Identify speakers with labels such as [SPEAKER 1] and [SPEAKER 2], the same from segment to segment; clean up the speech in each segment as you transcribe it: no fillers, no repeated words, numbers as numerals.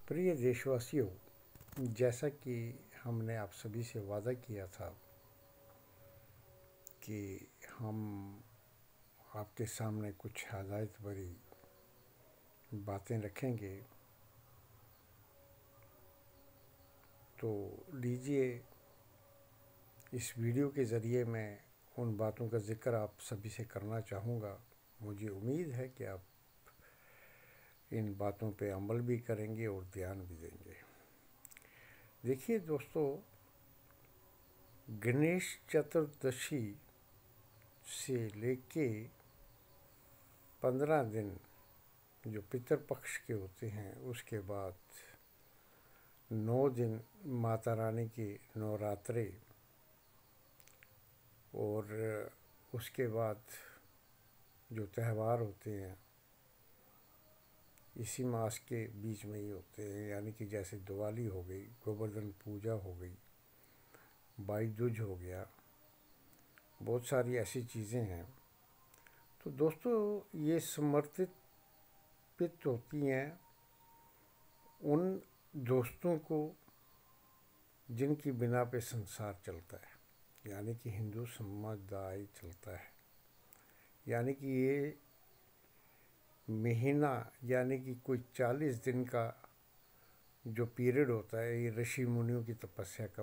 [SPEAKER 1] प्रिय देशवासियों, जैसा कि हमने आप सभी से वादा किया था कि हम आपके सामने कुछ हिदायत भरी बातें रखेंगे, तो लीजिए इस वीडियो के ज़रिए मैं उन बातों का ज़िक्र आप सभी से करना चाहूँगा। मुझे उम्मीद है कि आप इन बातों पे अमल भी करेंगे और ध्यान भी देंगे। देखिए दोस्तों, गणेश चतुर्दशी से लेके 15 दिन जो पितृपक्ष के होते हैं, उसके बाद 9 दिन माता रानी के नवरात्रे और उसके बाद जो त्यौहार होते हैं इसी मास के बीच में ही होते हैं, यानी कि जैसे दिवाली हो गई, गोवर्धन पूजा हो गई, भाई दूज हो गया, बहुत सारी ऐसी चीज़ें हैं। तो दोस्तों, ये समर्पित होती हैं उन दोस्तों को जिनकी बिना पे संसार चलता है, यानी कि हिंदू समुदाय चलता है। यानी कि ये महीना, यानी कि कोई 40 दिन का जो पीरियड होता है, ये ऋषि मुनियों की तपस्या का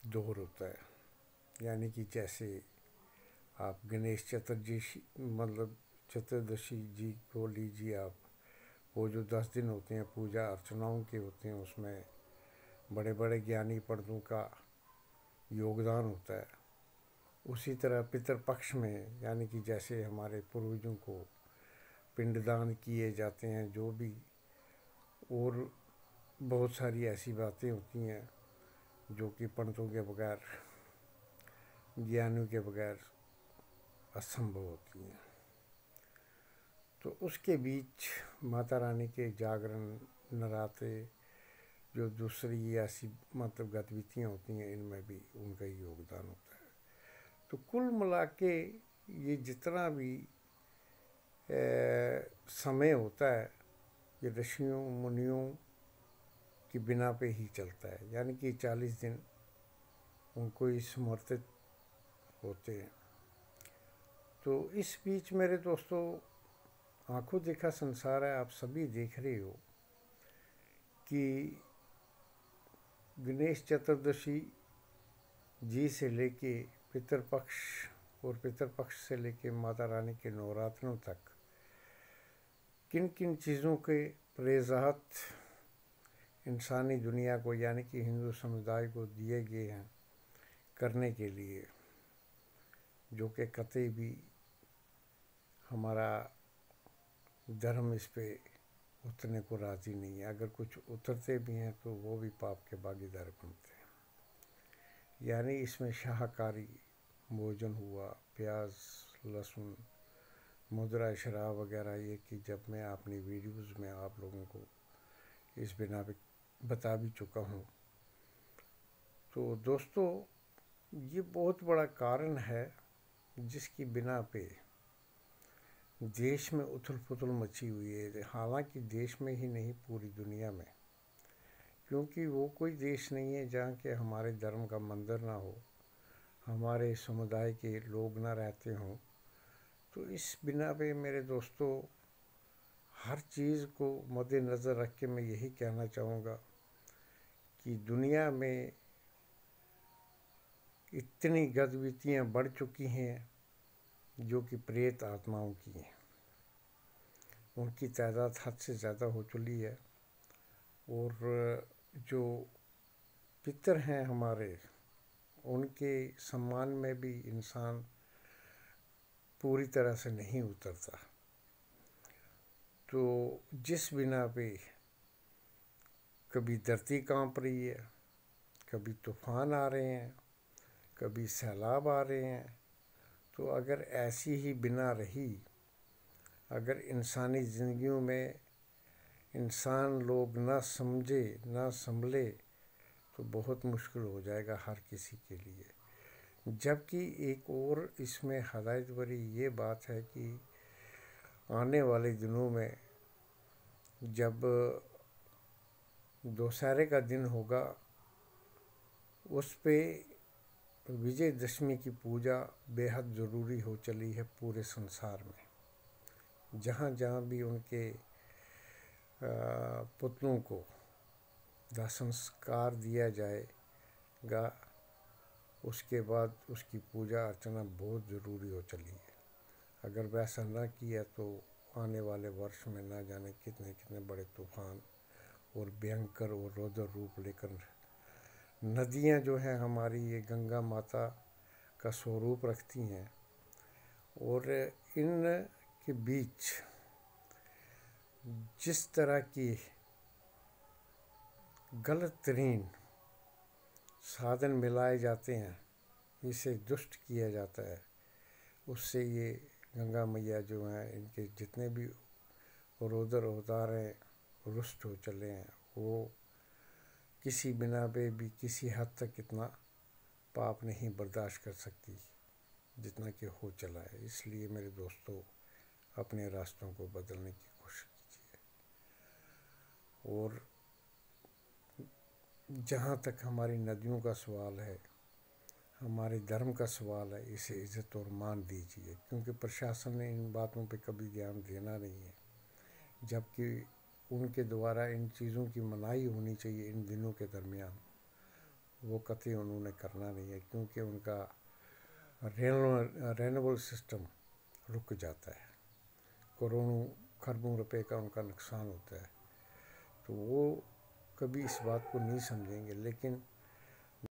[SPEAKER 1] दौर होता है। यानी कि जैसे आप गणेश चतुर्दशी जी को लीजिए, आप वो जो 10 दिन होते हैं पूजा अर्चनाओं के होते हैं, उसमें बड़े बड़े ज्ञानी पंडितों का योगदान होता है। उसी तरह पितृपक्ष में, यानी कि जैसे हमारे पूर्वजों को पिंडदान किए जाते हैं, जो भी और बहुत सारी ऐसी बातें होती हैं जो कि पंडितों के बगैर, ज्ञानियों के बगैर असंभव होती हैं। तो उसके बीच माता रानी के जागरण, नराते, जो दूसरी ऐसी गतिविधियाँ होती हैं, इनमें भी उनका ही योगदान होता है। तो कुल मिला के ये जितना भी समय होता है, ये ऋषियों मुनियों की बिना पे ही चलता है। यानी कि 40 दिन उनको ही समर्पित होते हैं। तो इस बीच मेरे दोस्तों, आंखों देखा संसार है, आप सभी देख रहे हो कि गणेश चतुर्दशी जी से लेके पितृपक्ष और पितृपक्ष से लेके माता रानी के नवरात्रों तक किन किन चीज़ों के प्रेज़ात इंसानी दुनिया को, यानी कि हिंदू समुदाय को दिए गए हैं करने के लिए, जो कि कतई भी हमारा धर्म इस पे उतरने को राज़ी नहीं है। अगर कुछ उतरते भी हैं तो वो भी पाप के भागीदार बनते हैं। यानी इसमें शाकाहारी भोजन हुआ, प्याज, लहसुन, मुद्रा, शराब वगैरह, ये कि जब मैं अपनी वीडियोज़ में आप लोगों को इस बिना पे बता भी चुका हूँ। तो दोस्तों, ये बहुत बड़ा कारण है जिसकी बिना पे देश में उथल पुथल मची हुई है। हालांकि देश में ही नहीं, पूरी दुनिया में, क्योंकि वो कोई देश नहीं है जहाँ के हमारे धर्म का मंदिर ना हो, हमारे समुदाय के लोग ना रहते हों। तो इस बिना पे मेरे दोस्तों, हर चीज़ को मद्देनज़र रख के मैं यही कहना चाहूँगा कि दुनिया में इतनी गतिविधियाँ बढ़ चुकी हैं जो कि प्रेत आत्माओं की हैं। उनकी तादाद हद से ज़्यादा हो चुकी है। और जो पितर हैं हमारे, उनके सम्मान में भी इंसान पूरी तरह से नहीं उतरता। तो जिस बिना पे कभी धरती कांप रही है, कभी तूफान आ रहे हैं, कभी सैलाब आ रहे हैं, तो अगर ऐसी ही बिना रही, अगर इंसानी ज़िंदगियों में इंसान लोग ना समझे, ना संभले, तो बहुत मुश्किल हो जाएगा हर किसी के लिए। जबकि एक और इसमें हिदायत भरी ये बात है कि आने वाले दिनों में जब दोशहरे का दिन होगा, उस पे विजयदशमी की पूजा बेहद ज़रूरी हो चली है पूरे संसार में। जहाँ जहाँ भी उनके पुतलों को दाह संस्कार दिया जाएगा, उसके बाद उसकी पूजा अर्चना बहुत ज़रूरी हो चली है। अगर वैसा ना किया तो आने वाले वर्ष में ना जाने कितने कितने बड़े तूफान और भयंकर और रौद्र रूप लेकर नदियाँ जो हैं हमारी, ये गंगा माता का स्वरूप रखती हैं, और इन के बीच जिस तरह की गलत तरीन साधन मिलाए जाते हैं, इसे दुष्ट किया जाता है, उससे ये गंगा मैया जो हैं, इनके जितने भी रौद्र अवतार हैं, रुष्ट हो चले हैं। वो किसी बिना पे भी किसी हद तक इतना पाप नहीं बर्दाश्त कर सकती जितना कि हो चला है। इसलिए मेरे दोस्तों, अपने रास्तों को बदलने की कोशिश कीजिए। और जहाँ तक हमारी नदियों का सवाल है, हमारे धर्म का सवाल है, इसे इज़्ज़त और मान दीजिए, क्योंकि प्रशासन ने इन बातों पे कभी ध्यान देना नहीं है, जबकि उनके द्वारा इन चीज़ों की मनाही होनी चाहिए इन दिनों के दरमियान। वो कतई उन्होंने करना नहीं है, क्योंकि उनका रेन्यूएबल सिस्टम रुक जाता है, करोड़ों खरबों रुपए का उनका नुकसान होता है। तो वो कभी इस बात को नहीं समझेंगे। लेकिन